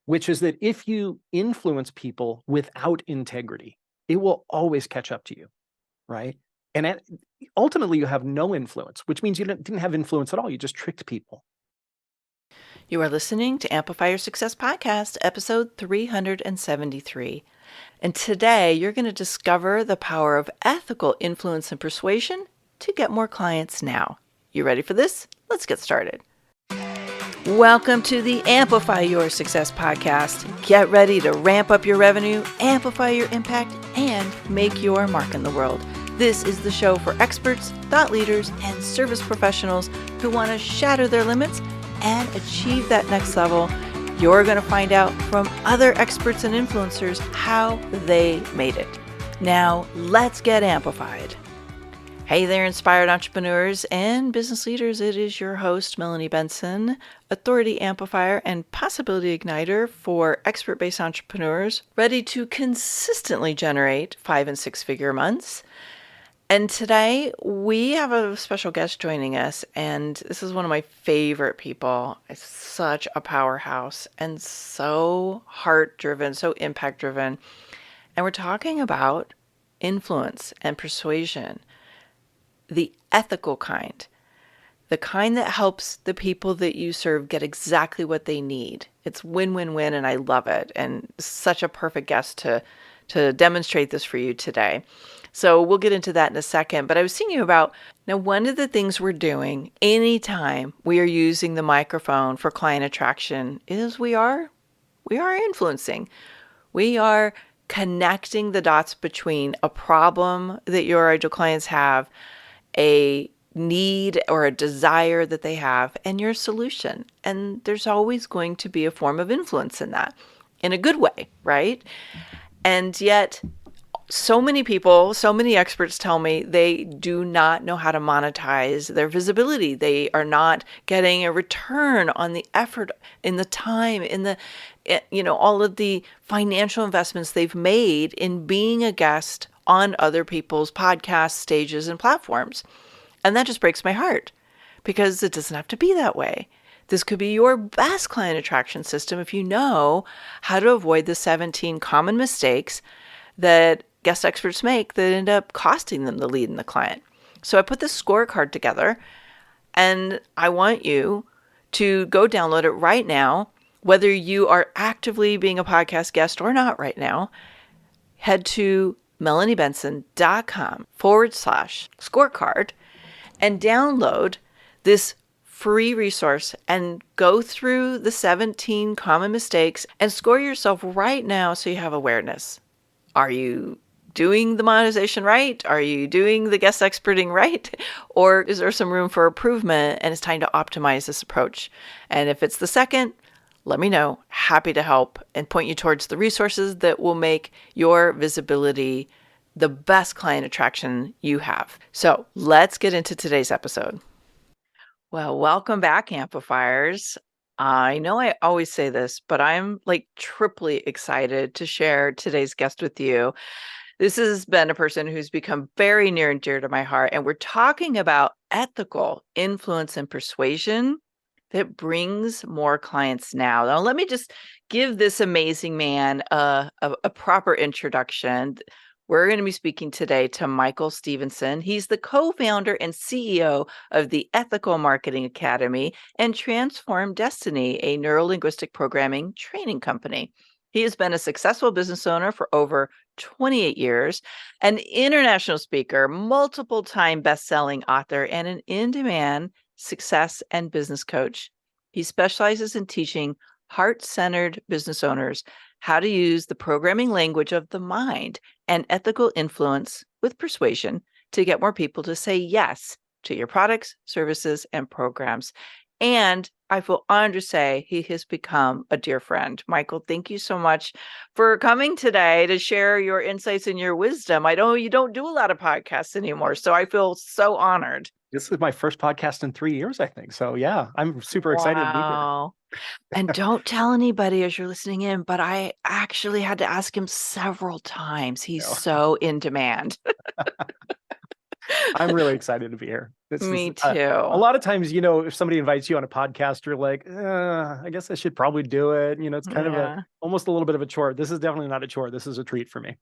which is that if you influence people without integrity, it will always catch up to you, right? And ultimately, you have no influence, which means you didn't have influence at all. You just tricked people. You are listening to Amplify Your Success Podcast, episode 373. And today, you're going to discover the power of ethical influence and persuasion to get more clients now. You ready for this? Let's get started. Welcome to the Amplify Your Success Podcast. Get ready to ramp up your revenue, amplify your impact, and make your mark in the world. This is the show for experts, thought leaders, and service professionals who want to shatter their limits and achieve that next level. You're going to find out from other experts and influencers how they made it. Now, let's get amplified. Hey there, inspired entrepreneurs and business leaders. It is your host, Melanie Benson, authority amplifier and possibility igniter for expert-based entrepreneurs ready to consistently generate 5- and 6-figure months. And today we have a special guest joining us, and this is one of my favorite people. It's such a powerhouse and so heart-driven, so impact-driven. And we're talking about influence and persuasion, the ethical kind, the kind that helps the people that you serve get exactly what they need. It's win-win-win, and I love it. And such a perfect guest to demonstrate this for you today. So we'll get into that in a second. But I was thinking about, now one of the things we're doing anytime we are using the microphone for client attraction is we are influencing. We are connecting the dots between a problem that your ideal clients have, a need or a desire that they have, and your solution. And there's always going to be a form of influence in that, in a good way, right? And yet, so many people, so many experts tell me they do not know how to monetize their visibility. They are not getting a return on the effort, in the time, in the, all of the financial investments they've made in being a guest on other people's podcasts, stages, and platforms. And that just breaks my heart because it doesn't have to be that way. This could be your best client attraction system if you know how to avoid the 17 common mistakes that guest experts make that end up costing them the lead and the client. So I put this scorecard together, and I want you to go download it right now, whether you are actively being a podcast guest or not right now. Head to melaniebenson.com/scorecard and download this free resource and go through the 17 common mistakes and score yourself right now so you have awareness. Are you doing the monetization right? Are you doing the guest experting right? Or is there some room for improvement and it's time to optimize this approach? And if it's the second, let me know. Happy to help and point you towards the resources that will make your visibility the best client attraction you have. So let's get into today's episode. Well, welcome back, amplifiers. I know I always say this, but I'm like triply excited to share today's guest with you. This has been a person who's become very near and dear to my heart, and we're talking about ethical influence and persuasion that brings more clients now. Now, let me just give this amazing man a proper introduction. We're going to be speaking today to Michael Stevenson. He's the co-founder and CEO of the Ethical Marketing Academy and Transform Destiny, a Neuro Linguistic programming training company. He has been a successful business owner for over 28 years, an international speaker, multiple-time best-selling author, and an in-demand success and business coach. He specializes in teaching heart-centered business owners how to use the programming language of the mind and ethical influence with persuasion to get more people to say yes to your products, services, and programs. And I feel honored to say he has become a dear friend. Michael, thank you so much for coming today to share your insights and your wisdom. I know you don't do a lot of podcasts anymore, so I feel so honored. This is my first podcast in 3 years, I think. So yeah, I'm super excited to be here. Wow. And don't tell anybody as you're listening in, but I actually had to ask him several times. He's so in demand. I'm really excited to be here. This is Me a too. lot of times, if somebody invites you on a podcast, you're like, I guess I should probably do it. It's kind of Yeah. almost a little bit of a chore. This is definitely not a chore. This is a treat for me.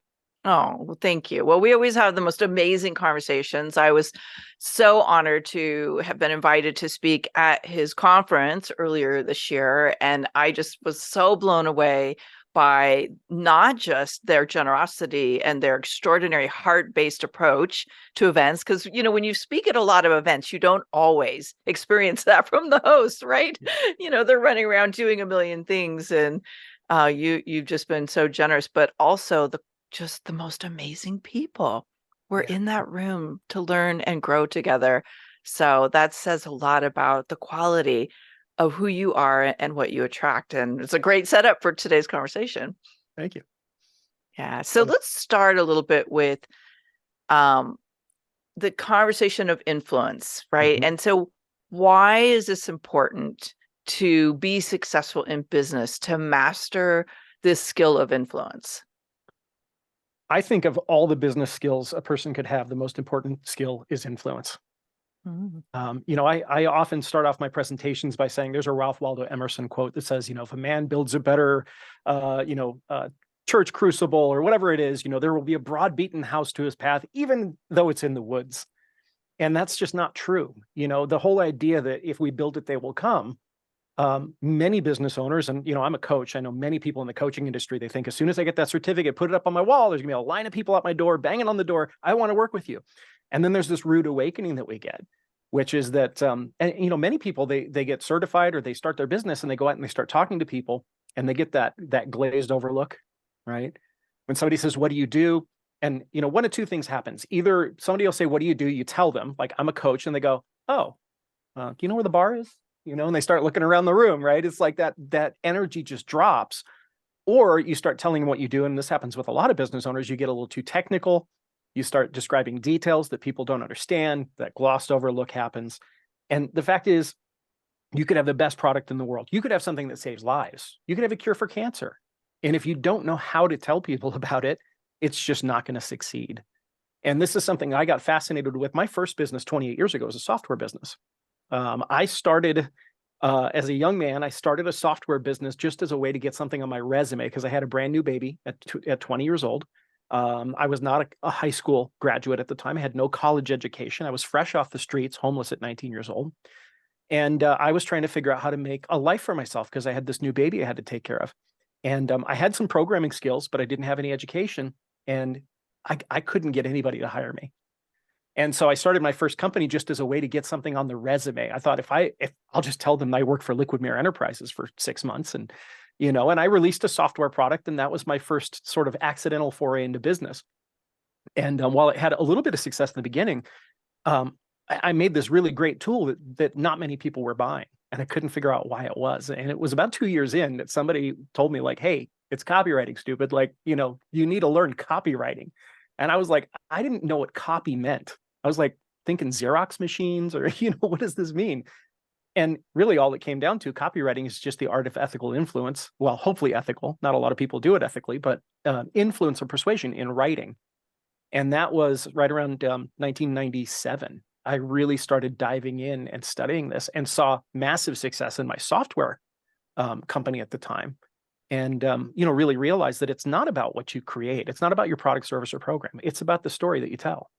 Oh, well, thank you. Well, we always have the most amazing conversations. I was so honored to have been invited to speak at his conference earlier this year. And I just was so blown away by not just their generosity and their extraordinary heart-based approach to events. Because, when you speak at a lot of events, you don't always experience that from the host, right? They're running around doing a million things, and you've just been so generous, but also just the most amazing people were Yeah. in that room to learn and grow together. So that says a lot about the quality of who you are and what you attract. And it's a great setup for today's conversation. Thank you. Yeah. So let's start a little bit with um, the conversation of influence, right? Mhm. And so why is this important to be successful in business, to master this skill of influence? I think of all the business skills a person could have, the most important skill is influence. Mm. I often start off my presentations by saying there's a Ralph Waldo Emerson quote that says, if a man builds a better, church crucible or whatever it is, there will be a broad beaten house to his path, even though it's in the woods. And that's just not true. The whole idea that if we build it, they will come. Many business owners, and I'm a coach. I know many people in the coaching industry. They think as soon as I get that certificate, put it up on my wall, there's gonna be a line of people at my door, banging on the door. I want to work with you. And then there's this rude awakening that we get, which is that, many people they get certified or they start their business and they go out and they start talking to people and they get that glazed over look, right? When somebody says, "What do you do?" And one of two things happens: either somebody will say, "What do you do?" You tell them, like, "I'm a coach," and they go, "Oh, do you know where the bar is?" And they start looking around the room, right? It's like that energy just drops. Or you start telling them what you do, and this happens with a lot of business owners. You get a little too technical. You start describing details that people don't understand. That glossed over look happens. And the fact is, you could have the best product in the world. You could have something that saves lives. You could have a cure for cancer. And if you don't know how to tell people about it, it's just not going to succeed. And this is something I got fascinated with. My first business 28 years ago was a software business. I started as a young man. I started a software business just as a way to get something on my resume because I had a brand new baby at 20 years old. I was not a high school graduate at the time. I had no college education. I was fresh off the streets, homeless at 19 years old. And I was trying to figure out how to make a life for myself because I had this new baby I had to take care of. And I had some programming skills, but I didn't have any education. And I couldn't get anybody to hire me. And so I started my first company just as a way to get something on the resume. I thought if I'll just tell them I work for Liquid Mirror Enterprises for 6 months, and I released a software product, and that was my first sort of accidental foray into business. And while it had a little bit of success in the beginning, I made this really great tool that not many people were buying, and I couldn't figure out why it was. And it was about 2 years in that somebody told me, like, "Hey, it's copywriting, stupid. Like, you need to learn copywriting." And I was like, I didn't know what copy meant. I was like thinking Xerox machines or, what does this mean? And really all it came down to, copywriting is just the art of ethical influence. Well, hopefully ethical. Not a lot of people do it ethically, but influence or persuasion in writing. And that was right around 1997. I really started diving in and studying this and saw massive success in my software company at the time. And, really realized that it's not about what you create. It's not about your product, service, or program. It's about the story that you tell.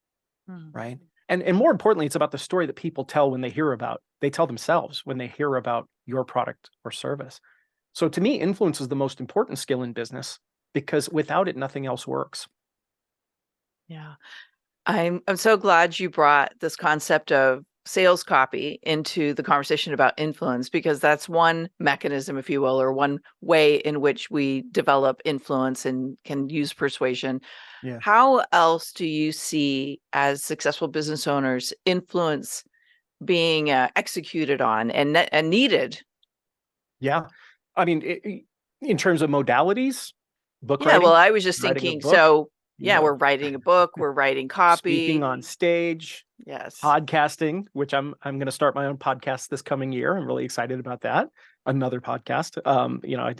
Right. And more importantly, it's about the story that people tell when they tell themselves when they hear about your product or service. So to me, influence is the most important skill in business because without it, nothing else works. Yeah. I'm so glad you brought this concept of sales copy into the conversation about influence, because that's one mechanism, if you will, or one way in which we develop influence and can use persuasion. Yeah. How else do you see, as successful business owners, influence being executed on and needed? Yeah. I mean, in terms of modalities, book Yeah, well, writing, I was just writing a thinking, book, so you yeah, know, we're writing a book, we're writing speaking copy. on stage, Yes. podcasting, which I'm going to start my own podcast this coming year. I'm really excited about that. Another podcast.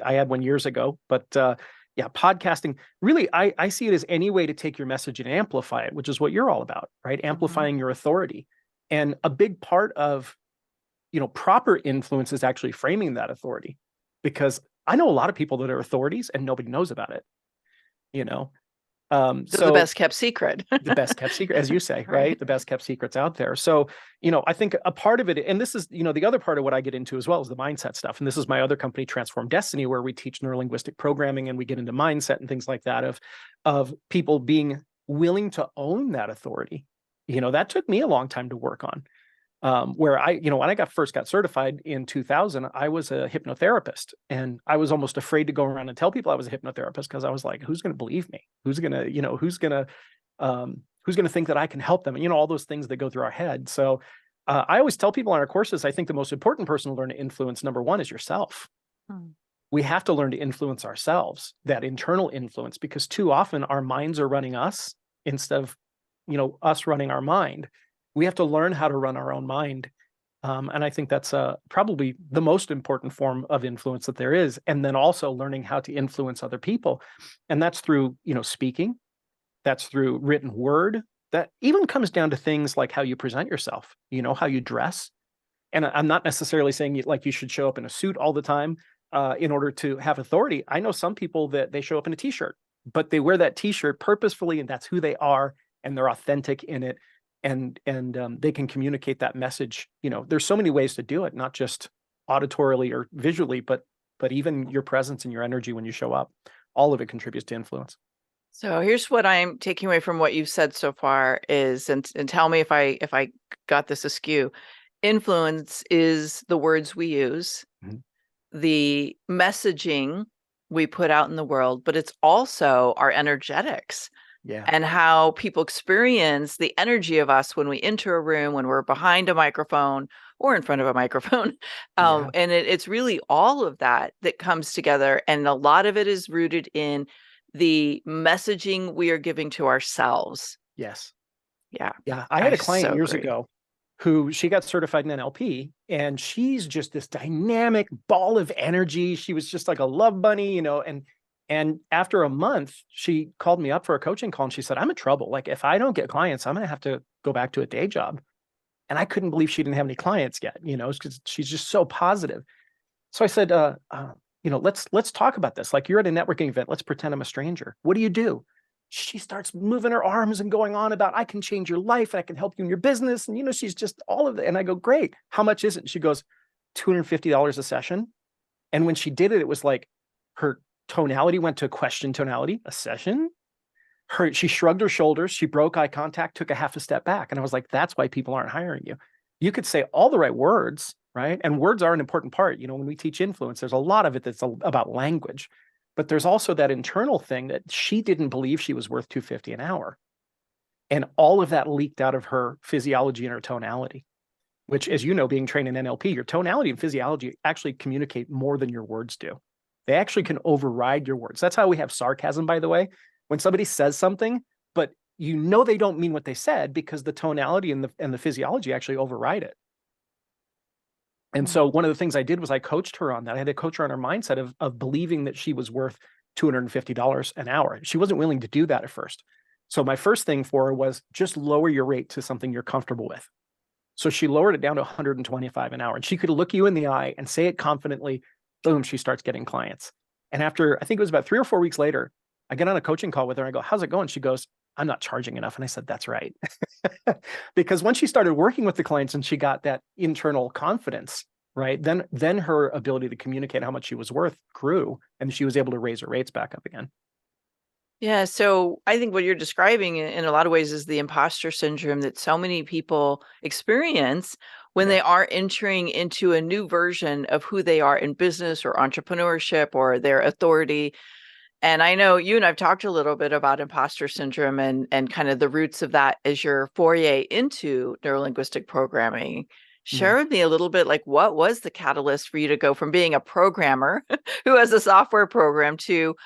I had one years ago, but Yeah, podcasting, really, I see it as any way to take your message and amplify it, which is what you're all about, right? Amplifying your authority. And a big part of, proper influence is actually framing that authority, because I know a lot of people that are authorities and nobody knows about it, you know? The So best kept secret. the best kept secret, as you say, right? Right. The best kept secrets out there. So, I think a part of it, and this is, the other part of what I get into as well, is the mindset stuff. And this is my other company, Transform Destiny, where we teach Neuro Linguistic programming, and we get into mindset and things like that of people being willing to own that authority. That took me a long time to work on. Where when I first got certified in 2000, I was a hypnotherapist, and I was almost afraid to go around and tell people I was a hypnotherapist, because I was like, who's going to believe me? Who's going to think that I can help them? And, all those things that go through our head. So I always tell people on our courses, I think the most important person to learn to influence, number one, is yourself. We have to learn to influence ourselves, that internal influence, because too often our minds are running us instead of, us running our mind. We have to learn how to run our own mind. And I think that's probably the most important form of influence that there is. And then also learning how to influence other people. And that's through, speaking. That's through written word. That even comes down to things like how you present yourself, how you dress. And I'm not necessarily saying you should show up in a suit all the time in order to have authority. I know some people that they show up in a t-shirt, but they wear that t-shirt purposefully, and that's who they are, and they're authentic in it. And they can communicate that message. There's so many ways to do it, not just auditorily or visually, but even your presence and your energy when you show up. All of it contributes to influence. So here's what I'm taking away from what you've said so far is, and tell me if I got this askew. Influence is the words we use, the messaging we put out in the world, but it's also our energetics. Yeah. And how people experience the energy of us when we enter a room, when we're behind a microphone or in front of a microphone. And it's really all of that comes together. And a lot of it is rooted in the messaging we are giving to ourselves. Yes. Yeah. Yeah. I had a client so years agree. ago who she got certified in NLP, and she's just this dynamic ball of energy. She was just like a love bunny, and after a month, she called me up for a coaching call, and she said, I'm in trouble. Like, if I don't get clients, I'm going to have to go back to a day job. And I couldn't believe she didn't have any clients yet, because she's just so positive. So I said, let's talk about this. Like, you're at a networking event. Let's pretend I'm a stranger. What do you do? She starts moving her arms and going on about, I can change your life, and I can help you in your business. And, she's just all of it. And I go, great. How much is it? And she goes, $250 a session. And when she did it, it was like her tonality went to question tonality, a session. She shrugged her shoulders. She broke eye contact, took a half a step back. And I was like, that's why people aren't hiring you. You could say all the right words, right? And words are an important part. When we teach influence, there's a lot of it that's about language, but there's also that internal thing that she didn't believe she was worth $250 an hour. And all of that leaked out of her physiology and her tonality, which, as you know, being trained in NLP, your tonality and physiology actually communicate more than your words do. They actually can override your words. That's how we have sarcasm, by the way. When somebody says something, but they don't mean what they said, because the tonality and the physiology actually override it. And so one of the things I did was I coached her on that. I had to coach her on her mindset of believing that she was worth $250 an hour. She wasn't willing to do that at first. So my first thing for her was just lower your rate to something you're comfortable with. So she lowered it down to $125 an hour, and she could look you in the eye and say it confidently. Boom, she starts getting clients. And after, I think it was about 3 or 4 weeks later, I get on a coaching call with her. I go, how's it going? She goes, I'm not charging enough. And I said, that's right. Because once she started working with the clients and she got that internal confidence, right, then her ability to communicate how much she was worth grew, and she was able to raise her rates back up again. Yeah. So I think what you're describing in a lot of ways is the imposter syndrome that so many people experience when they are entering into a new version of who they are in business or entrepreneurship or their authority. And I know you and I've talked a little bit about imposter syndrome and kind of the roots of that as your foray into neurolinguistic programming. Share with me a little bit, like, what was the catalyst for you to go from being a programmer who has a software program to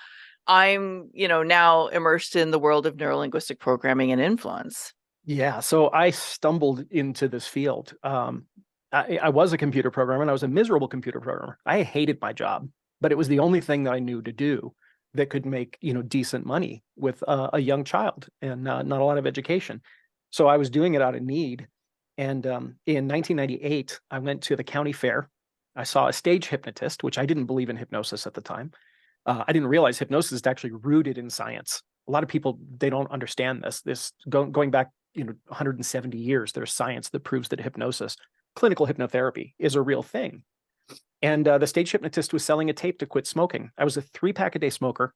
I'm, now immersed in the world of neurolinguistic programming and influence? Yeah. So I stumbled into this field. I was a computer programmer, and I was a miserable computer programmer. I hated my job, but it was the only thing that I knew to do. that could make, decent money with a young child and not a lot of education. So I was doing it out of need. And in 1998, I went to the county fair. I saw a stage hypnotist, which I didn't believe in hypnosis at the time. I didn't realize hypnosis is actually rooted in science. A lot of people, they don't understand this. Going back, 170 years, there's science that proves that hypnosis, clinical hypnotherapy, is a real thing. And the stage hypnotist was selling a tape to quit smoking. I was a 3-pack-a-day smoker,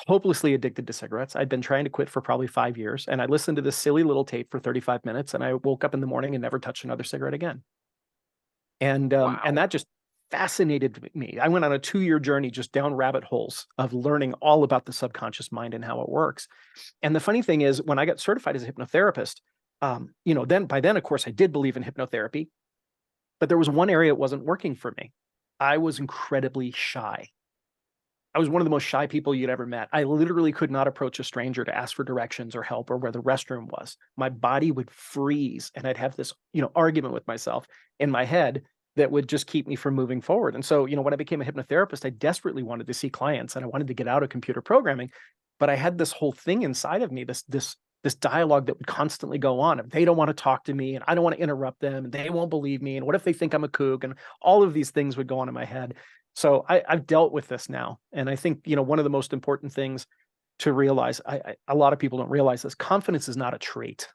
hopelessly addicted to cigarettes. I'd been trying to quit for probably 5 years. And I listened to this silly little tape for 35 minutes. And I woke up in the morning and never touched another cigarette again. And Wow. that just fascinated me. I went on a 2-year journey just down rabbit holes of learning all about the subconscious mind and how it works. And the funny thing is, when I got certified as a hypnotherapist, by then, of course, I did believe in hypnotherapy, but there was one area it wasn't working for me. I was incredibly shy. I was one of the most shy people you'd ever met. I literally could not approach a stranger to ask for directions or help or where the restroom was. My body would freeze, and I'd have this, argument with myself in my head that would just keep me from moving forward. And so, when I became a hypnotherapist, I desperately wanted to see clients and I wanted to get out of computer programming, but I had this whole thing inside of me, this dialogue that would constantly go on. If they don't want to talk to me and I don't want to interrupt them and they won't believe me, and what if they think I'm a kook, and all of these things would go on in my head. So I've dealt with this now. And I think, one of the most important things to realize, a lot of people don't realize this, confidence is not a trait.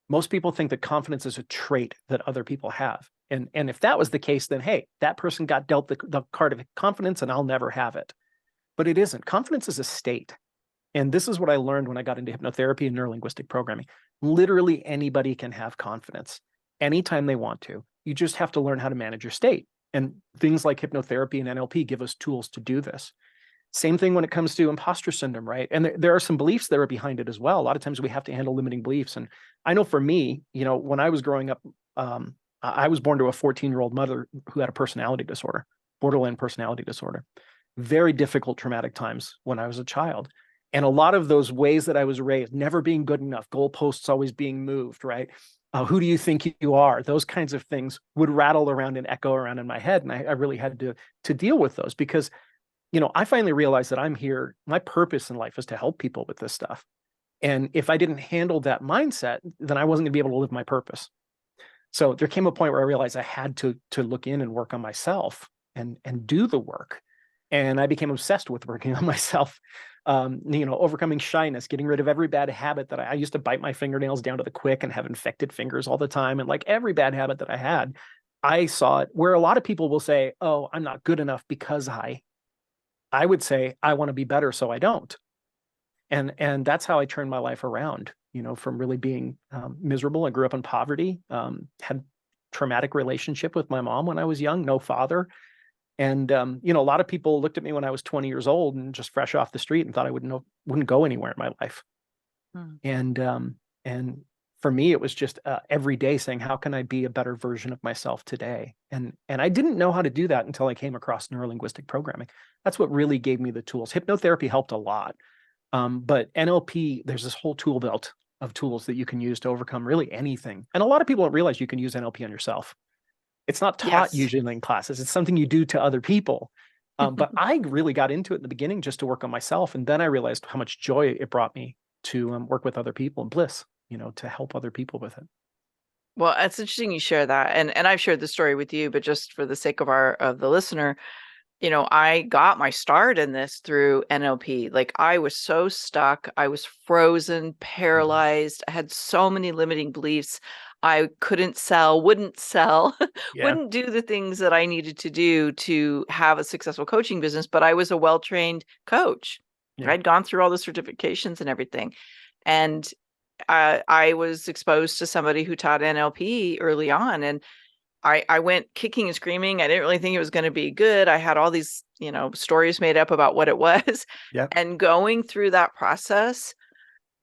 Most people think that confidence is a trait that other people have. And if that was the case, then, hey, that person got dealt the card of confidence and I'll never have it. But it isn't. Confidence is a state. And this is what I learned when I got into hypnotherapy and neuro linguistic programming. Literally anybody can have confidence anytime they want to. You just have to learn how to manage your state. And things like hypnotherapy and NLP give us tools to do this. Same thing when it comes to imposter syndrome, right? And there are some beliefs that are behind it as well. A lot of times we have to handle limiting beliefs. And I know for me, when I was growing up, I was born to a 14-year-old mother who had a personality disorder, borderline personality disorder. Very difficult, traumatic times when I was a child. And a lot of those ways that I was raised, never being good enough, goalposts always being moved, right? Who do you think you are? Those kinds of things would rattle around and echo around in my head. And I really had to deal with those because, I finally realized that I'm here. My purpose in life is to help people with this stuff. And if I didn't handle that mindset, then I wasn't gonna be able to live my purpose. So there came a point where I realized I had to look in and work on myself and do the work. And I became obsessed with working on myself. Overcoming shyness, getting rid of every bad habit that I used to bite my fingernails down to the quick and have infected fingers all the time. And like every bad habit that I had, I saw it where a lot of people will say, oh, I'm not good enough because I would say, I want to be better so I don't. And that's how I turned my life around, from really being miserable. I grew up in poverty, had traumatic relationship with my mom when I was young, no father. And, a lot of people looked at me when I was 20 years old and just fresh off the street and thought I wouldn't go anywhere in my life. And for me, it was just every day saying, how can I be a better version of myself today? And I didn't know how to do that until I came across neuro linguistic programming. That's what really gave me the tools. Hypnotherapy helped a lot. But NLP, there's this whole tool belt of tools that you can use to overcome really anything. And a lot of people don't realize you can use NLP on yourself. It's not taught usually in classes. It's something you do to other people. But I really got into it in the beginning just to work on myself. And then I realized how much joy it brought me to work with other people and bliss, to help other people with it. Well, it's interesting you share that. And I've shared the story with you, but just for the sake of the listener, I got my start in this through NLP. Like I was so stuck. I was frozen, paralyzed. I had so many limiting beliefs. I couldn't sell, wouldn't sell, Yeah. wouldn't do the things that I needed to do to have a successful coaching business, but I was a well-trained coach. Yeah. I'd gone through all the certifications and everything. And I was exposed to somebody who taught NLP early on. And I went kicking and screaming. I didn't really think it was going to be good. I had all these, stories made up about what it was. Yeah. And going through that process,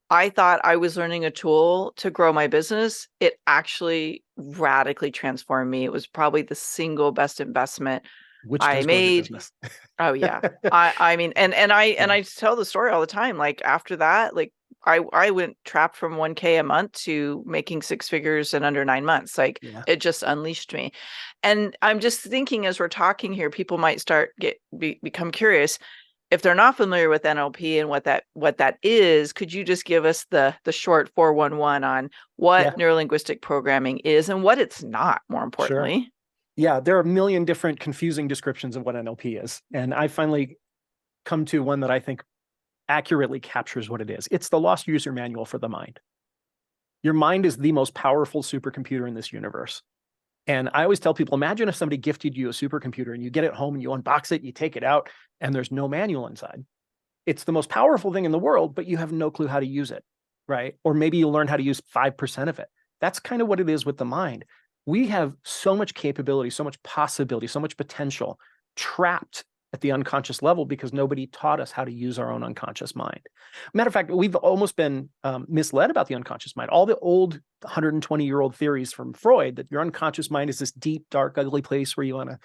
I thought I was learning a tool to grow my business. It actually radically transformed me. It was probably the single best investment I made. Oh yeah. I mean, and I tell the story all the time. Like after that, like I went trapped from 1K a month to making six figures in under 9 months. Like it just unleashed me. And I'm just thinking, as we're talking here, people might start become curious. If they're not familiar with NLP and what that is, could you just give us the short 411 on what neurolinguistic programming is and what it's not, more importantly? Sure. Yeah, there are a million different confusing descriptions of what NLP is. And I finally come to one that I think accurately captures what it is. It's the lost user manual for the mind. Your mind is the most powerful supercomputer in this universe. And I always tell people, imagine if somebody gifted you a supercomputer and you get it home and you unbox it, you take it out, and there's no manual inside. It's the most powerful thing in the world, but you have no clue how to use it, right? Or maybe you learn how to use 5% of it. That's kind of what it is with the mind. We have so much capability, so much possibility, so much potential trapped at the unconscious level because nobody taught us how to use our own unconscious mind. Matter of fact, we've almost been misled about the unconscious mind. All the old 120-year-old theories from Freud that your unconscious mind is this deep, dark, ugly place where you want to,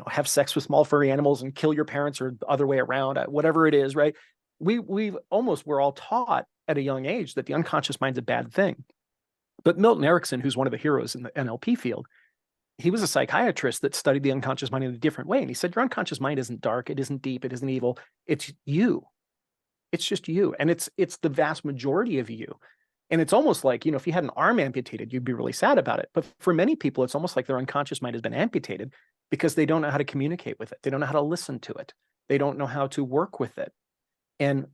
have sex with small furry animals and kill your parents, or the other way around, whatever it is, right? We're all taught at a young age that the unconscious mind's a bad thing. But Milton Erickson, who's one of the heroes in the NLP field, he was a psychiatrist that studied the unconscious mind in a different way. And he said, your unconscious mind isn't dark, it isn't deep, it isn't evil. It's you. It's just you. And it's the vast majority of you. And it's almost like, if you had an arm amputated, you'd be really sad about it. But for many people, it's almost like their unconscious mind has been amputated because they don't know how to communicate with it. They don't know how to listen to it. They don't know how to work with it. And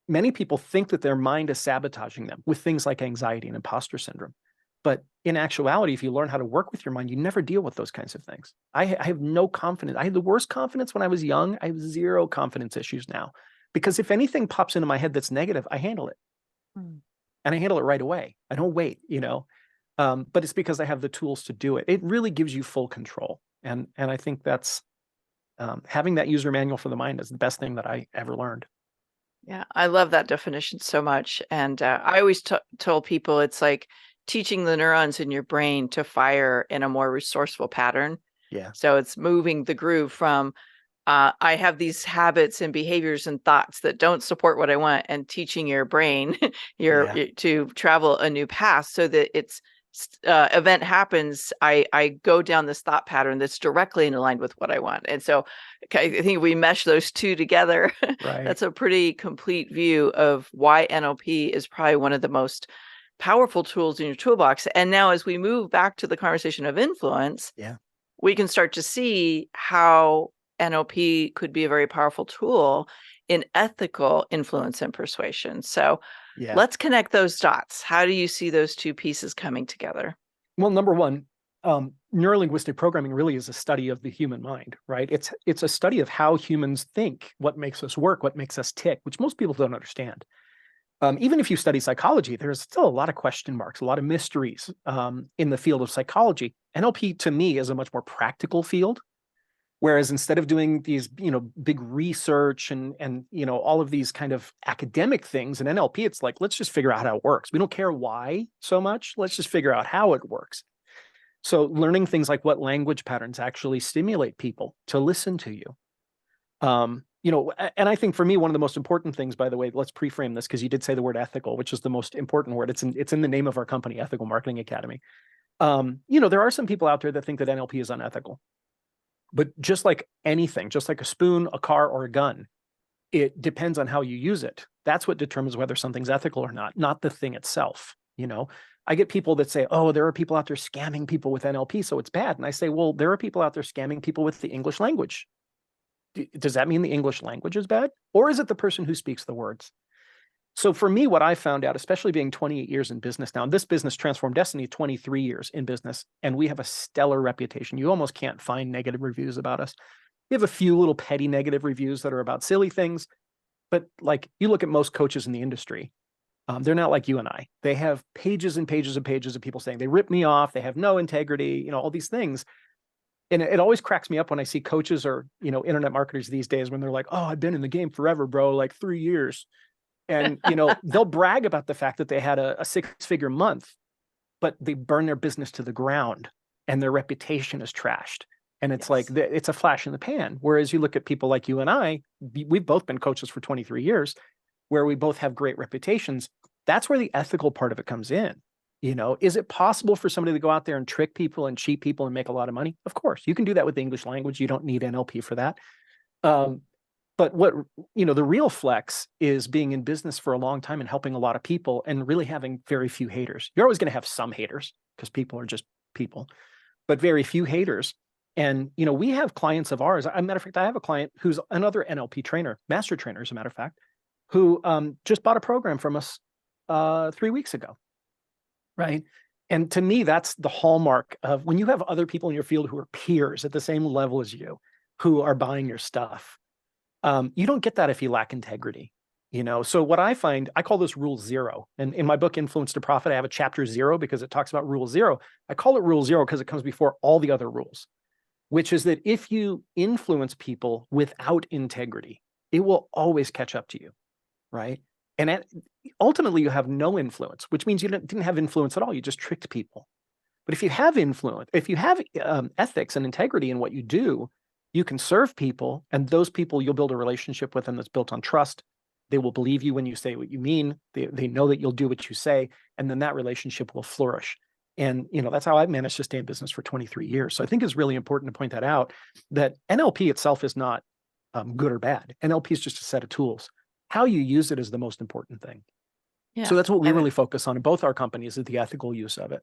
many people think that their mind is sabotaging them with things like anxiety and imposter syndrome. But in actuality, if you learn how to work with your mind, you never deal with those kinds of things. I have no confidence. I had the worst confidence when I was young. I have zero confidence issues now. Because if anything pops into my head that's negative, I handle it. And I handle it right away. I don't wait, but it's because I have the tools to do it. It really gives you full control. And I think that's having that user manual for the mind is the best thing that I ever learned. Yeah, I love that definition so much. And I always told people it's like teaching the neurons in your brain to fire in a more resourceful pattern. Yeah. So it's moving the groove from I have these habits and behaviors and thoughts that don't support what I want, and teaching your brain to travel a new path so that it's event happens, I go down this thought pattern that's directly in line with what I want. And so I think we mesh those two together. Right. That's a pretty complete view of why NLP is probably one of the most powerful tools in your toolbox. And now as we move back to the conversation of influence, we can start to see how NLP could be a very powerful tool in ethical influence and persuasion. So let's connect those dots. How do you see those two pieces coming together? Well, number one, neurolinguistic programming really is a study of the human mind, right? It's a study of how humans think, what makes us work, what makes us tick, which most people don't understand. Even if you study psychology, there's still a lot of question marks, a lot of mysteries in the field of psychology. NLP, to me, is a much more practical field. Whereas instead of doing these, big research and all of these kind of academic things in NLP, it's like, let's just figure out how it works. We don't care why so much. Let's just figure out how it works. So learning things like what language patterns actually stimulate people to listen to you. And I think for me, one of the most important things, by the way, let's pre-frame this because you did say the word ethical, which is the most important word. It's in the name of our company, Ethical Marketing Academy. There are some people out there that think that NLP is unethical. But just like anything, just like a spoon, a car, or a gun, it depends on how you use it. That's what determines whether something's ethical or not the thing itself. I get people that say, oh, there are people out there scamming people with NLP, so it's bad. And I say, well, there are people out there scamming people with the English language. Does that mean the English language is bad? Or is it the person who speaks the words? So for me, what I found out, especially being 28 years in business now, and this business Transformed Destiny, 23 years in business, and we have a stellar reputation. You almost can't find negative reviews about us. We have a few little petty negative reviews that are about silly things, but like you look at most coaches in the industry, they're not like you and I. They have pages and pages and pages of people saying they rip me off, they have no integrity, all these things. And it always cracks me up when I see coaches or, internet marketers these days when they're like, oh, I've been in the game forever, bro, like 3 years. And, they'll brag about the fact that they had a six-figure month, but they burn their business to the ground and their reputation is trashed. And it's like, it's a flash in the pan. Whereas you look at people like you and I, we've both been coaches for 23 years, where we both have great reputations. That's where the ethical part of it comes in. Is it possible for somebody to go out there and trick people and cheat people and make a lot of money? Of course, you can do that with the English language. You don't need NLP for that. But what, the real flex is being in business for a long time and helping a lot of people and really having very few haters. You're always going to have some haters because people are just people, but very few haters. And, we have clients of ours. As a matter of fact, I have a client who's another NLP trainer, master trainer, as a matter of fact, who just bought a program from us 3 weeks ago. Right. And to me, that's the hallmark of when you have other people in your field who are peers at the same level as you, who are buying your stuff. You don't get that if you lack integrity. So what I find, I call this rule 0. And in my book, Influence to Profit, I have a chapter 0 because it talks about rule 0. I call it rule 0 because it comes before all the other rules, which is that if you influence people without integrity, it will always catch up to you. Right. And ultimately, you have no influence, which means you didn't have influence at all. You just tricked people. But if you have influence, if you have ethics and integrity in what you do, you can serve people, and those people, you'll build a relationship with them that's built on trust. They will believe you when you say what you mean. They know that you'll do what you say, and then that relationship will flourish. And that's how I've managed to stay in business for 23 years. So I think it's really important to point that out, that NLP itself is not good or bad. NLP is just a set of tools. How you use it is the most important thing. Yeah. So that's what we really focus on in both our companies, is the ethical use of it.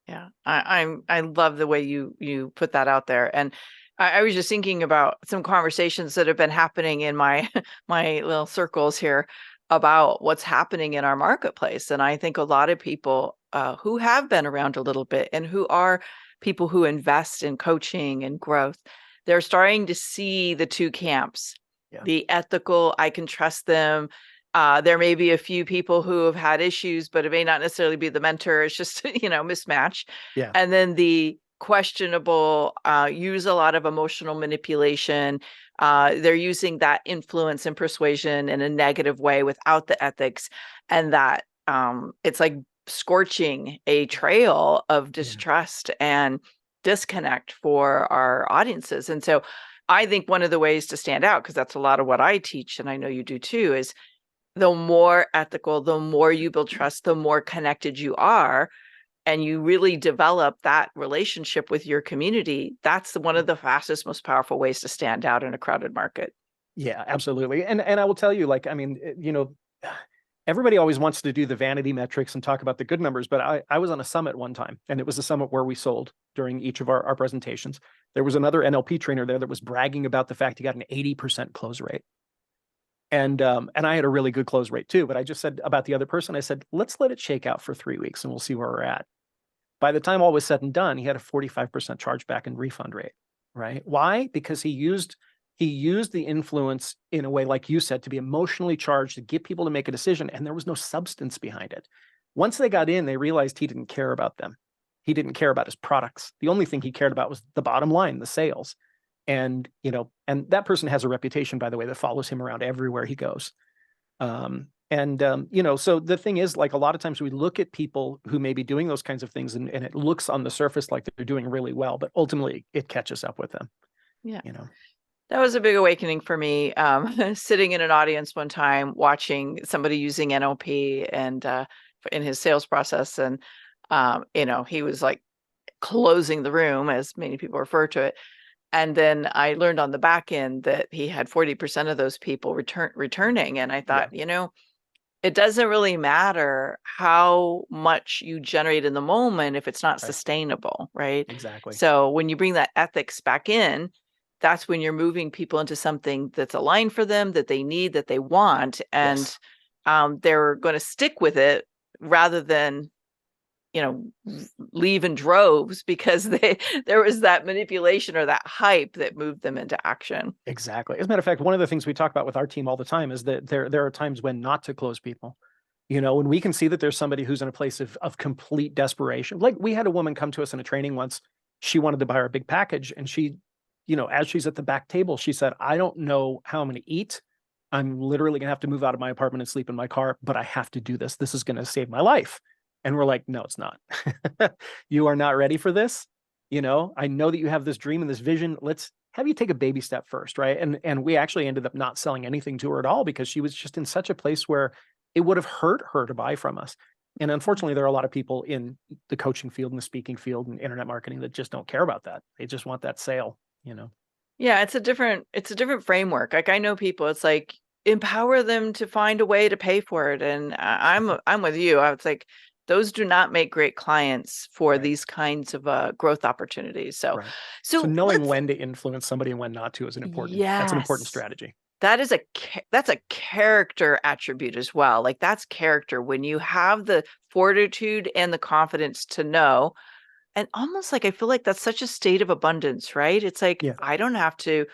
Yeah, I love the way you put that out there. And I was just thinking about some conversations that have been happening in my little circles here about what's happening in our marketplace. And I think a lot of people who have been around a little bit and who are people who invest in coaching and growth, they're starting to see the two camps. Yeah. The ethical, I can trust them. There may be a few people who have had issues, but it may not necessarily be the mentor. It's just, mismatch. Yeah. And then the questionable, use a lot of emotional manipulation. They're using that influence and persuasion in a negative way without the ethics. And that it's like scorching a trail of distrust and disconnect for our audiences. And so I think one of the ways to stand out, because that's a lot of what I teach, and I know you do too, is the more ethical, the more you build trust, the more connected you are, and you really develop that relationship with your community. That's one of the fastest, most powerful ways to stand out in a crowded market. Yeah, absolutely. And I will tell you, everybody always wants to do the vanity metrics and talk about the good numbers, but I was on a summit one time, and it was a summit where we sold during each of our presentations. There was another NLP trainer there that was bragging about the fact he got an 80% close rate. And I had a really good close rate too, but I just said about the other person, I said, let's let it shake out for 3 weeks and we'll see where we're at. By the time all was said and done, he had a 45% chargeback and refund rate, right? Why? Because he used the influence in a way, like you said, to be emotionally charged, to get people to make a decision, and there was no substance behind it. Once they got in, they realized he didn't care about them. He didn't care about his products. The only thing he cared about was the bottom line, the sales. And, and that person has a reputation, by the way, that follows him around everywhere he goes. So the thing is, like, a lot of times we look at people who may be doing those kinds of things and it looks on the surface like they're doing really well, but ultimately it catches up with them. Yeah. That was a big awakening for me. Sitting in an audience one time, watching somebody using NLP and in his sales process. And, he was like closing the room, as many people refer to it. And then I learned on the back end that he had 40% of those people returning. And I thought, it doesn't really matter how much you generate in the moment if it's not sustainable, right? Exactly. So when you bring that ethics back in, that's when you're moving people into something that's aligned for them, that they need, that they want. And they're going to stick with it rather than leave in droves because there was that manipulation or that hype that moved them into action. Exactly. As a matter of fact, one of the things we talk about with our team all the time is that there are times when not to close people. When we can see that there's somebody who's in a place of complete desperation. Like, we had a woman come to us in a training once. She wanted to buy our big package, and she, as she's at the back table, she said, I don't know how I'm going to eat. I'm literally going to have to move out of my apartment and sleep in my car, but I have to do this. This is going to save my life. And we're like, no, it's not. You are not ready for this. I know that you have this dream and this vision. Let's have you take a baby step first, right? And we actually ended up not selling anything to her at all because she was just in such a place where it would have hurt her to buy from us. And unfortunately, there are a lot of people in the coaching field and the speaking field and internet marketing that just don't care about that. They just want that sale, Yeah, it's a different framework. Like I know people, it's like empower them to find a way to pay for it. And I'm with you. I was like, those do not make great clients for Right. these kinds of growth opportunities. So, Right. so So knowing when to influence somebody and when not to is that's an important yes, strategy. that is that's a character attribute as well. Like that's character when you have the fortitude and the confidence to know. And almost like I feel like that's such a state of abundance, right? It's like Yeah, I don't have to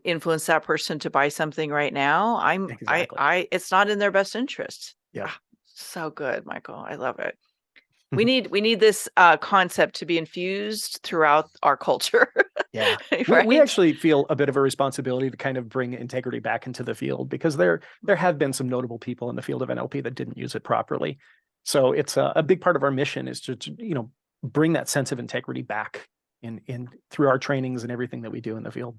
influence that person to buy something right now. exactly. It's not in their best interest. Yep. Ah, so good, Michael. I love it. We need this concept to be infused throughout our culture. Yeah. Right? We actually feel a bit of a responsibility to kind of bring integrity back into the field, because there have been some notable people in the field of NLP that didn't use it properly. So it's a big part of our mission is to bring that sense of integrity back in through our trainings and everything that we do in the field.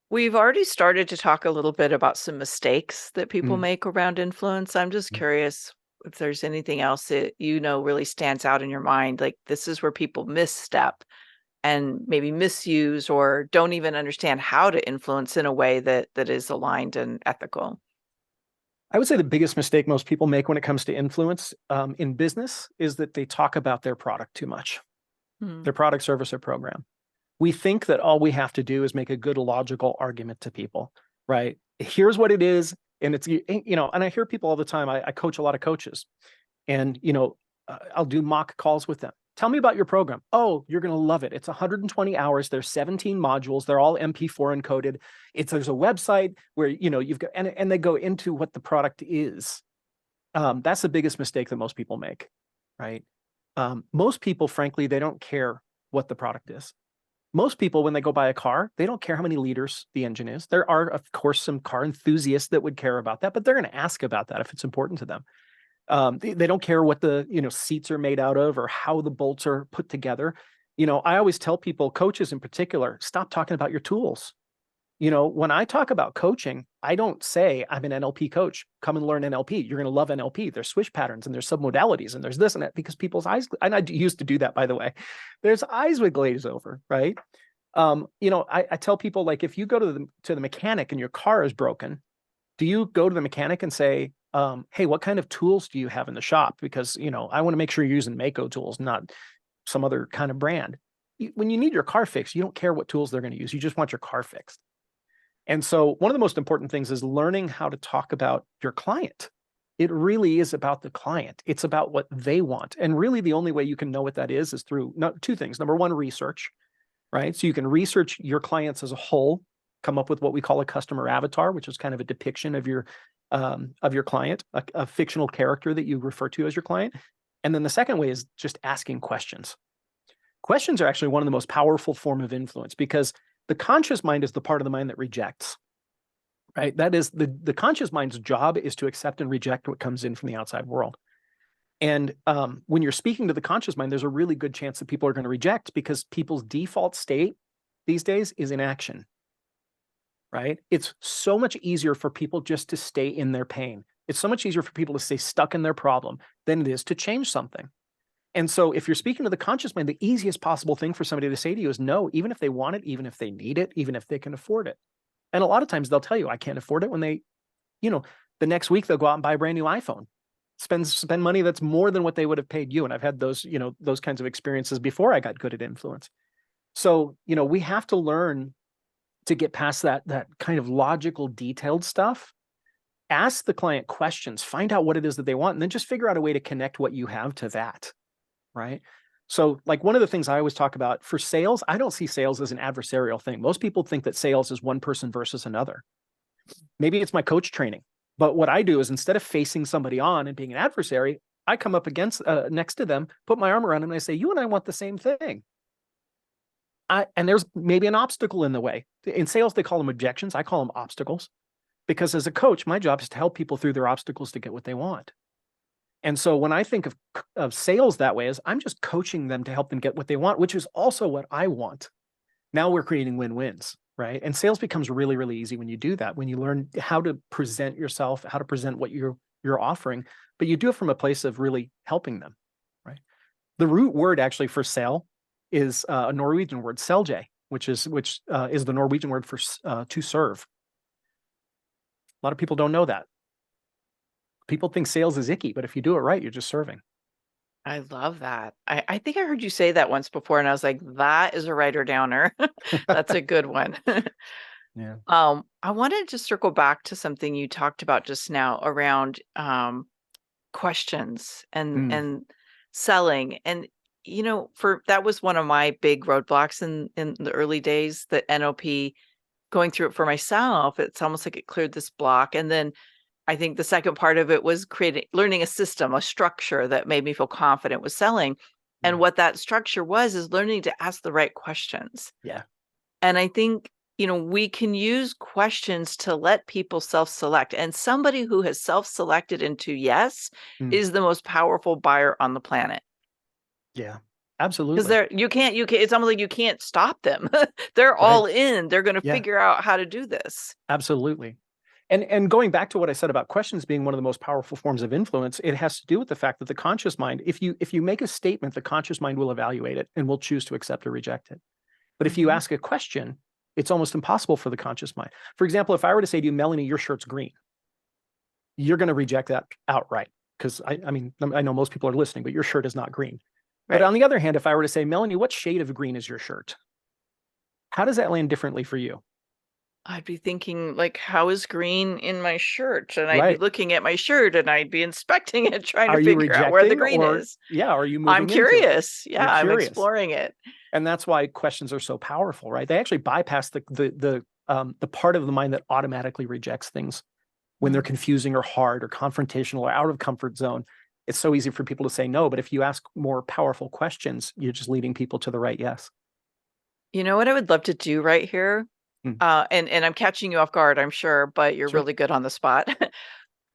We've already started to talk a little bit about some mistakes that people Mm. make around influence. I'm just curious if there's anything else that really stands out in your mind. Like this is where people misstep and maybe misuse or don't even understand how to influence in a way that is aligned and ethical. I would say the biggest mistake most people make when it comes to influence in business is that they talk about their product too much, their product, service, or program. We think that all we have to do is make a good logical argument to people, right? Here's what it is. And it's, and I hear people all the time. I coach a lot of coaches, and, I'll do mock calls with them. Tell me about your program. Oh, you're going to love it. It's 120 hours. There's 17 modules. They're all MP4 encoded. There's a website where, you've got, and they go into what the product is. That's the biggest mistake that most people make, right? Most people, frankly, they don't care what the product is. Most people, when they go buy a car, they don't care how many liters the engine is. There are, of course, some car enthusiasts that would care about that, but they're going to ask about that if it's important to them. They don't care what the seats are made out of or how the bolts are put together. I always tell people, coaches in particular, stop talking about your tools. When I talk about coaching, I don't say I'm an NLP coach. Come and learn NLP. You're going to love NLP. There's switch patterns and there's submodalities and there's this and that, because people's eyes, and I used to do that, by the way, there's eyes would glaze over, right? I tell people, like, if you go to the mechanic and your car is broken, do you go to the mechanic and say, hey, what kind of tools do you have in the shop? Because, I want to make sure you're using Mako tools, not some other kind of brand. When you need your car fixed, you don't care what tools they're going to use. You just want your car fixed. And so one of the most important things is learning how to talk about your client. It really is about the client. It's about what they want. And really the only way you can know what that is through two things. Number one, research, right? So you can research your clients as a whole, come up with what we call a customer avatar, which is kind of a depiction of your client, a fictional character that you refer to as your client. And then the second way is just asking questions. Questions are actually one of the most powerful form of influence, because the conscious mind is the part of the mind that rejects, right? That is the conscious mind's job is to accept and reject what comes in from the outside world. And when you're speaking to the conscious mind, there's a really good chance that people are going to reject, because people's default state these days is inaction, right? It's so much easier for people just to stay in their pain. It's so much easier for people to stay stuck in their problem than it is to change something. And so if you're speaking to the conscious mind, the easiest possible thing for somebody to say to you is no, even if they want it, even if they need it, even if they can afford it. And a lot of times they'll tell you, I can't afford it, when they, the next week they'll go out and buy a brand new iPhone, spend money that's more than what they would have paid you. And I've had those, those kinds of experiences before I got good at influence. So, we have to learn to get past that kind of logical, detailed stuff. Ask the client questions, find out what it is that they want, and then just figure out a way to connect what you have to that. Right. So, like, one of the things I always talk about for sales, I don't see sales as an adversarial thing. Most people think that sales is one person versus another. Maybe it's my coach training, but what I do is, instead of facing somebody on and being an adversary, I come up against next to them, put my arm around them, and I say, you and I want the same thing. And there's maybe an obstacle in the way. In sales, they call them objections. I call them obstacles, because as a coach, my job is to help people through their obstacles to get what they want. And so when I think of sales that way, is I'm just coaching them to help them get what they want, which is also what I want. Now we're creating win-wins, right? And sales becomes really, really easy when you do that, when you learn how to present yourself, how to present what you're offering, but you do it from a place of really helping them, right? The root word actually for sale is a Norwegian word, selje, which is the Norwegian word for to serve. A lot of people don't know that. People think sales is icky, but if you do it right, you're just serving. I love that. I think I heard you say that once before, and I was like, that is a writer downer. That's a good one. Yeah. I wanted to circle back to something you talked about just now around questions and selling. And for that was one of my big roadblocks in the early days, the NLP, going through it for myself. It's almost like it cleared this block. And then I think the second part of it was learning a system, a structure that made me feel confident with selling. And what that structure was is learning to ask the right questions. Yeah. And I think, we can use questions to let people self-select. And somebody who has self-selected into yes is the most powerful buyer on the planet. Yeah, Because absolutely. you can't, it's almost like you can't stop them. They're all in. They're going to Yeah, figure out how to do this. absolutely. And going back to what I said about questions being one of the most powerful forms of influence, it has to do with the fact that the conscious mind, if you make a statement, the conscious mind will evaluate it and will choose to accept or reject it. But if you ask a question, it's almost impossible for the conscious mind. For example, if I were to say to you, Melanie, your shirt's green, you're going to reject that outright. Because I mean, I know most people are listening, but your shirt is not green. But Right. on the other hand, if I were to say, Melanie, what shade of green is your shirt? How does that land differently for you? I'd be thinking, like, how is green in my shirt? And I'd be Right. looking at my shirt and I'd be inspecting it, trying to Are you figure out where the rejecting green or is. are you I'm moving into it? curious. Yeah, You're I'm curious. exploring it. And that's why questions are so powerful, right? They actually bypass the part of the mind that automatically rejects things when they're confusing or hard or confrontational or out of comfort zone. It's so easy for people to say no, but if you ask more powerful questions, you're just leading people to the right yes. You know what I would love to do right here? Hmm. And I'm catching you off guard, I'm sure, but you're Sure. really good on the spot.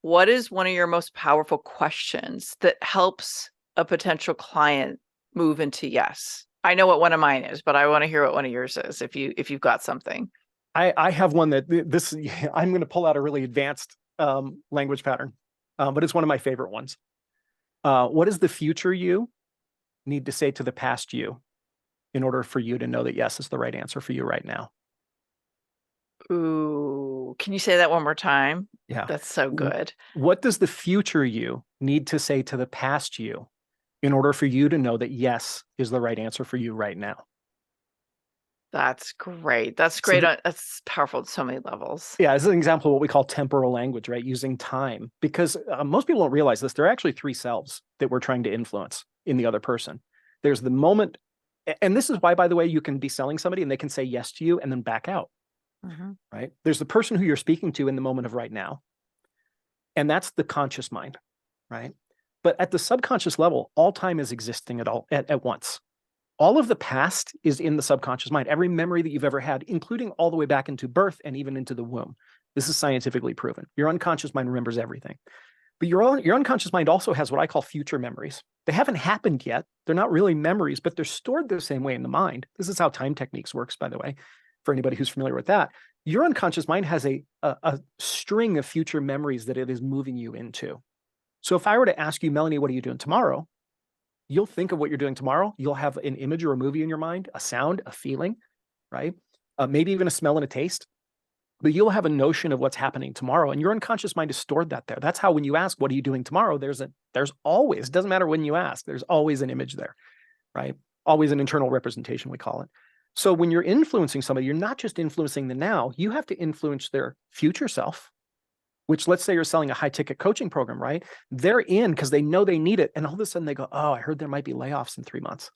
What is one of your most powerful questions that helps a potential client move into yes? I know what one of mine is, but I want to hear what one of yours is if you've got something. I have one that this I'm going to pull out a really advanced language pattern, but it's one of my favorite ones. What does the future you need to say to the past you in order for you to know that yes is the right answer for you right now? Ooh, can you say that one more time? Yeah. That's so good. What does the future you need to say to the past you in order for you to know that yes is the right answer for you right now? That's great. That's So great. That's powerful at so many levels. yeah, this is an example of what we call temporal language, right? Using time, because most people don't realize this. There are actually three selves that we're trying to influence in the other person. There's the moment, and this is why, by the way, you can be selling somebody and they can say yes to you and then back out, right? There's the person who you're speaking to in the moment of right now, and that's the conscious mind, right? But at the subconscious level, all time is existing at once. All of the past is in the subconscious mind. Every memory that you've ever had, including all the way back into birth and even into the womb. This is scientifically proven. Your unconscious mind remembers everything. But your unconscious mind also has what I call future memories. They haven't happened yet. They're not really memories, but they're stored the same way in the mind. This is how time techniques works, by the way, for anybody who's familiar with that. Your unconscious mind has a string of future memories that it is moving you into. So if I were to ask you, Melanie, what are you doing tomorrow? You'll think of what you're doing tomorrow. You'll have an image or a movie in your mind, a sound, a feeling, right? Maybe even a smell and a taste. But you'll have a notion of what's happening tomorrow, and your unconscious mind is stored that there. That's how when you ask, "What are you doing tomorrow?" There's always, it doesn't matter when you ask, there's always an image there, right? Always an internal representation, we call it. So when you're influencing somebody, you're not just influencing the now. You have to influence their future self, which, let's say you're selling a high ticket coaching program, right? They're in because they know they need it. And all of a sudden they go, oh, I heard there might be layoffs in 3 months,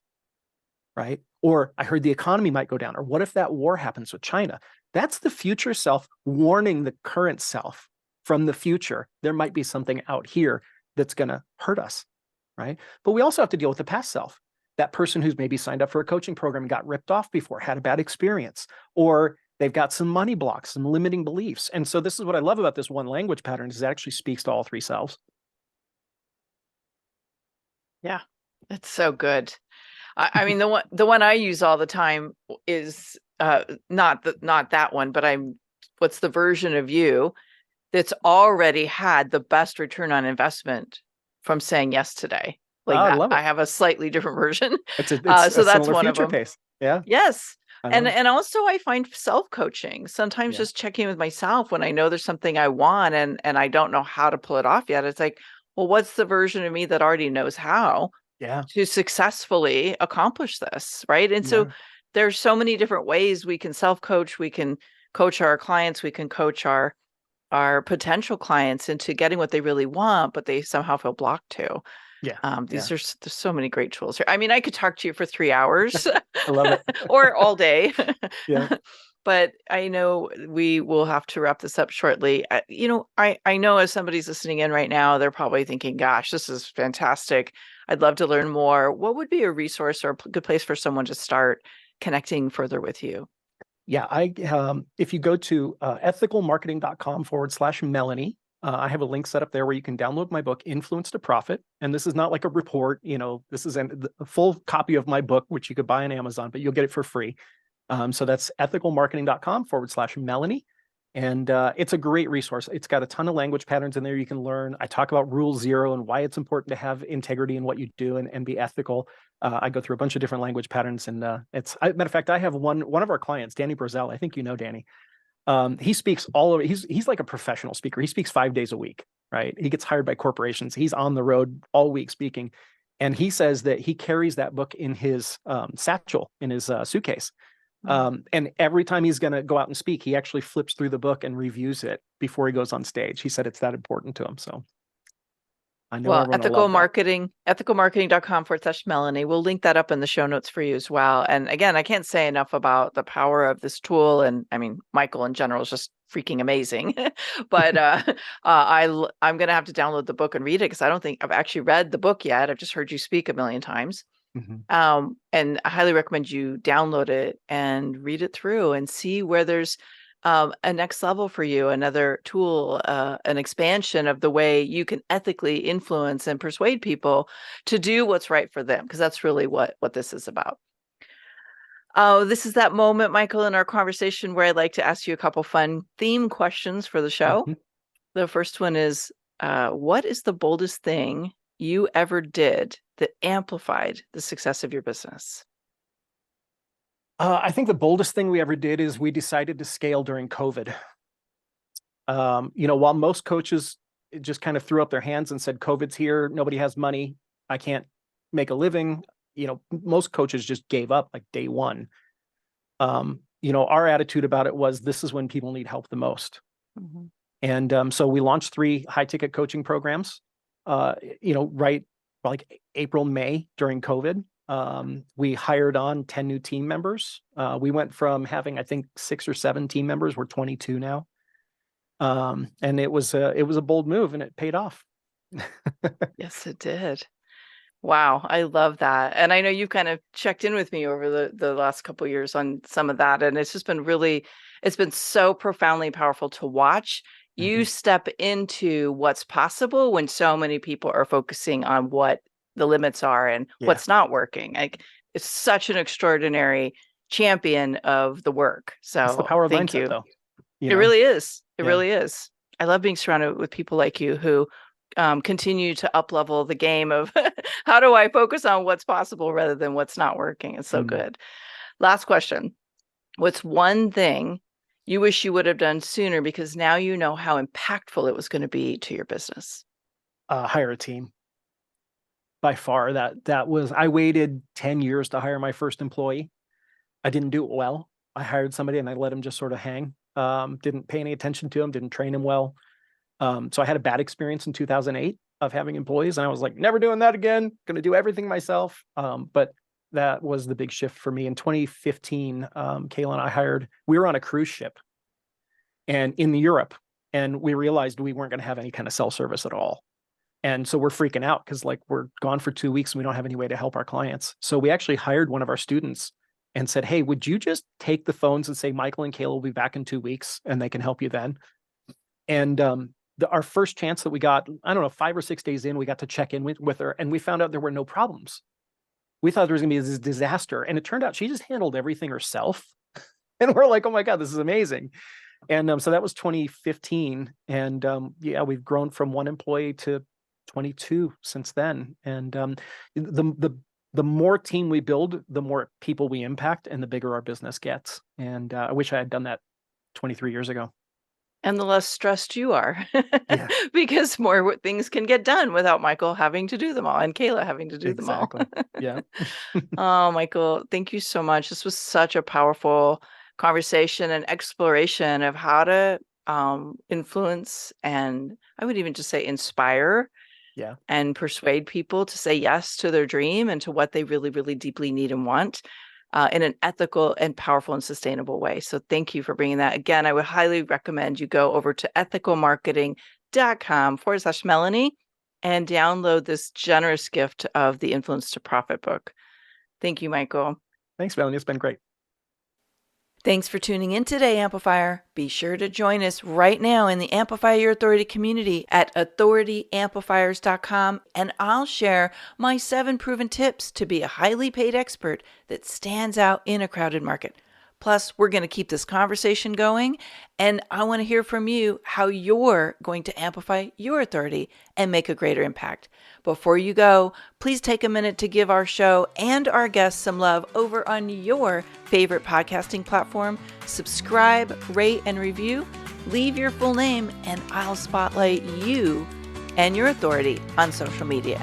right? Or I heard the economy might go down. Or what if that war happens with China? That's the future self warning the current self from the future. There might be something out here that's going to hurt us, right? But we also have to deal with the past self. That person who's maybe signed up for a coaching program and got ripped off before, had a bad experience, or they've got some money blocks, some limiting beliefs. And so this is what I love about this one language pattern is it actually speaks to all three selves. Yeah, it's so good. I mean, the one I use all the time is not that one, but what's the version of you that's already had the best return on investment from saying yes today? Like I that. love I it. have a slightly different version. It's So a that's similar one of future them. pace. Yeah, Yes. I And know. and also I find self-coaching, sometimes Yeah, just checking with myself when I know there's something I want and I don't know how to pull it off yet. It's like, well, what's the version of me that already knows how yeah, to successfully accomplish this, right? And so yeah, there's so many different ways we can self-coach, we can coach our clients, we can coach our potential clients into getting what they really want, but they somehow feel blocked to. yeah, yeah. There's so many great tools here. I mean, I could talk to you for 3 hours I love it. or all day, Yeah. but I know we will have to wrap this up shortly. I know as somebody's listening in right now, they're probably thinking, gosh, this is fantastic. I'd love to learn more. What would be a resource or a good place for someone to start connecting further with you? Yeah, if you go to ethicalmarketing.com/Melanie, I have a link set up there where you can download my book, Influence to Profit. And this is not like a report, this is a full copy of my book, which you could buy on Amazon, but you'll get it for free. So that's ethicalmarketing.com/Melanie. And it's a great resource. It's got a ton of language patterns in there you can learn. I talk about Rule Zero and why it's important to have integrity in what you do and be ethical. I go through a bunch of different language patterns, and matter of fact, I have one of our clients, Danny Brazel. I think you know Danny. He speaks all over. He's like a professional speaker. He speaks 5 days a week, right? He gets hired by corporations. He's on the road all week speaking, and he says that he carries that book in his satchel, in his suitcase. And every time he's going to go out and speak, he actually flips through the book and reviews it before he goes on stage. He said it's that important to him. So I know Well, everyone will love that. ethicalmarketing.com/Melanie. We'll link that up in the show notes for you as well. And again, I can't say enough about the power of this tool. And I mean, Michael in general is just freaking amazing. But I'm going to have to download the book and read it because I don't think I've actually read the book yet. I've just heard you speak a million times. Mhm. And I highly recommend you download it and read it through and see where there's a next level for you, another tool, an expansion of the way you can ethically influence and persuade people to do what's right for them, because that's really what this is about. Oh, this is that moment, Michael, in our conversation where I'd like to ask you a couple fun theme questions for the show. Mhm. The first one is, what is the boldest thing you ever did that amplified the success of your business? I think the boldest thing we ever did is we decided to scale during COVID. While most coaches just kind of threw up their hands and said, COVID's here, nobody has money, I can't make a living. Most coaches just gave up like day one. Our attitude about it was, this is when people need help the most. Mm-hmm. And so we launched 3 high ticket coaching programs, right like April, May during COVID. We hired on 10 new team members. We went from having, I think, 6 or 7 team members. We're 22 now. And it was a bold move, and it paid off. Yes, it did. Wow, I love that. And I know you've kind of checked in with me over the last couple of years on some of that. And it's just been it's been so profoundly powerful to watch you Mhm. step into what's possible when so many people are focusing on what the limits are and Yeah. what's not working. Like, it's such an extraordinary champion of the work. It's the So power of thank mindset, you. though. It really is. It Yeah. really is. I love being surrounded with people like you who continue to up-level the game of how do I focus on what's possible rather than what's not working. It's so good. Last question. What's one thing you wish you would have done sooner because now you know how impactful it was going to be to your business? Hire a team. By far, I waited 10 years to hire my first employee. I didn't do it well. I hired somebody and I let him just sort of hang. Didn't pay any attention to him, didn't train him well. So I had a bad experience in 2008 of having employees, and I was like, never doing that again. Going to do everything myself. But that was the big shift for me. In 2015, Kayla and we were on a cruise ship and in Europe, and we realized we weren't going to have any kind of cell service at all. And so we're freaking out because we're gone for 2 weeks and we don't have any way to help our clients. So we actually hired one of our students and said, hey, would you just take the phones and say, Michael and Kayla will be back in 2 weeks and they can help you then. And our first chance that we got, I don't know, 5 or 6 days in, we got to check in with her, and we found out there were no problems. We thought there was going to be this disaster, and it turned out she just handled everything herself. And we're like, oh my God, this is amazing. And so that was 2015. And yeah, we've grown from 1 employee to 22 since then. And the more team we build, the more people we impact, and the bigger our business gets. And I wish I had done that 23 years ago. And the less stressed you are, Yeah, because more things can get done without Michael having to do them all and Kayla having to do them all. exactly. Yeah. Oh, Michael, thank you so much. This was such a powerful conversation and exploration of how to influence, and I would even just say inspire Yeah. and persuade people to say yes to their dream and to what they really, really deeply need and want in an ethical and powerful and sustainable way. So thank you for bringing that. Again, I would highly recommend you go over to ethicalmarketing.com/Melanie and download this generous gift of the Influence to Profit book. Thank you, Michael. Thanks, Melanie. It's been great. Thanks for tuning in today, Amplifier. Be sure to join us right now in the Amplify Your Authority community at authorityamplifiers.com, and I'll share my 7 proven tips to be a highly paid expert that stands out in a crowded market. Plus, we're going to keep this conversation going, and I want to hear from you how you're going to amplify your authority and make a greater impact. Before you go, please take a minute to give our show and our guests some love over on your favorite podcasting platform. Subscribe, rate, and review. Leave your full name, and I'll spotlight you and your authority on social media.